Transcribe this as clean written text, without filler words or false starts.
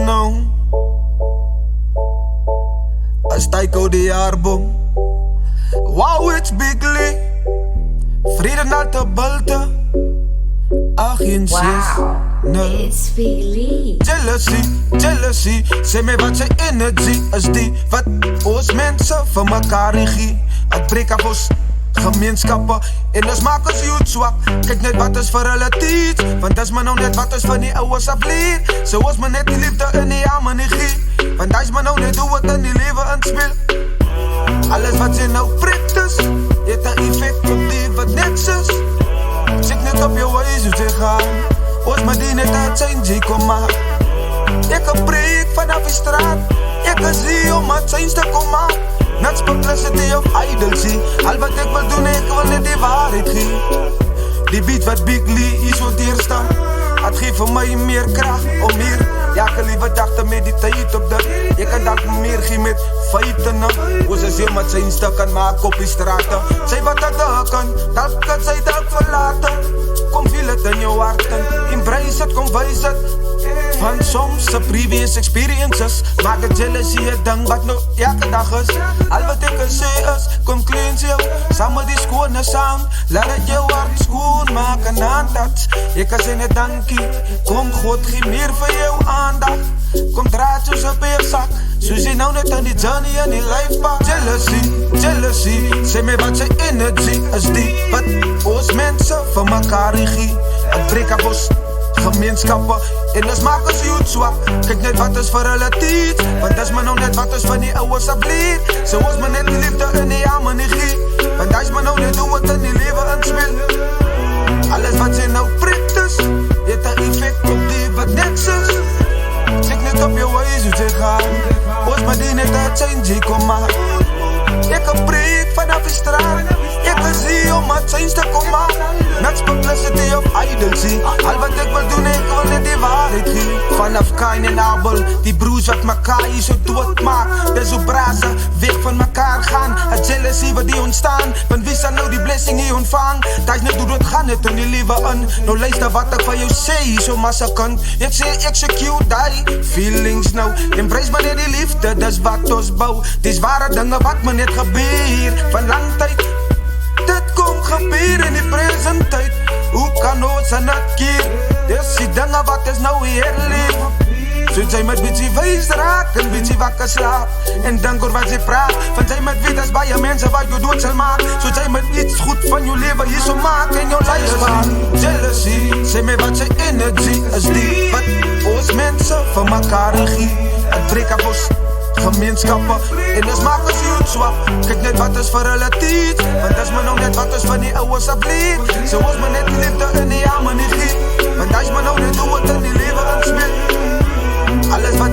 nou. As Tycho die jaarbom. Wow, it's Big Lee. Vrede na te bulte. Ach, en Wow, it's Big Lee. Jealousy. Sê my wat sy energie is die wat ons mense vir mekaar regie. Het breek af ons gemeenskappe en ons maak ons youth swak. Kyk net wat is vir hulle teach, want dis maar nou net wat ons van die ouers af leer. So ons maar net die liefde in die arme nie gee, want dis maar nou net hoe het in die lewe inspel. Alles wat sy nou prik is, het 'n effek op die wat net is. Check net op jou wijs hoe sy gaan, ons maar die net uit zijn G kom maar. Ek kan preek vanaf die straat, ek kan zie om het zijn te kom maar. Not publicity of idlency, al wat ek wil doen, ek wil net die waarheid gee. Die beat wat Big Lee is wat hier staan, het geeft vir my meer kracht om meer. Ja, ek liewe dag te meditate op dit. Ek kan dat meer gee met feiten. Ons is heel met zijn stuk kan maak op die straten. Sy wat ek kan, dat kan sy dat verlaten. Kom feel het in jou harten, embrace het, kom wijs het. Van soms se previous experiences maak het jealousy het ding wat nou elke dag is. Al wat ek kan sê is, kom cleanse jou, samen die skone sound. Laat het jou hart skoon maak en aandat. Ek kan sê net dankie, kom God gee meer vir jou aandag. Kom draad soos op jou sak, soos jy nou net aan die journey en die life pak. Jealousy, sê my wat sy energie is die wat ons mense vir mekaar regie. Het breek af ons gemeenskappe en ons maak ons youth swak. Kyk net wat is vir hulle teach, want dis maar nou net wat is van die ouers af leer. So ons maar net die liefde in die arme nie gee, want dis maar nou net hoe het in die lewe inspel. Alles wat sy nou prik is, het 'n effek op die wat net is. Check net op jou wijs hoe sy gaan, ons maar die net uit zijn G kom maar. Ek kan preek vanaf die straat, ek kan zie om het zijn te kom maar. Not publicity of idlency, al wat ek wil doen, ek wil net die waarheid gee. Vanaf Kain en Abel, die broers wat mekaar hier so dood maak. Dis hoe brazen weg van mekaar gaan. Het jealousy wat die ontstaan, want wie sal nou die blessing hier ontvang? Dat is net hoe dit gaan het in die lewe in. Nou luister wat ek van jou sê, hier so massa kant. Ek sê execute die feelings nou, embrace maar net die liefde, dis wat ons bou. Dis ware dinge wat me net gebeur, van lang tyd. Dit kom gebeur in die present tyd. Hoe kan ons aan het keer? Dis die dinge wat is nou hier leef. Soos jy met bietjie wijs raak en bietjie wakker slaap en dink oor wat jy praat, want jy met weet as baie mense wat jou dood sal maak. Soos jy met iets goed van jou lewe hier so maak en jou lifespan. Jealousy, sê my wat sy energie is die wat ons mense vir mekaar regie. Het breek af ons gemeenskappe en ons maak ons youth swak. Kyk net wat is vir hulle teach, want dis maar nou net wat is van die ouers af leer. So ons maar net die liefde in die arme nie gee, want dis maar nou net hoe het in die lewe inspel. Alles wat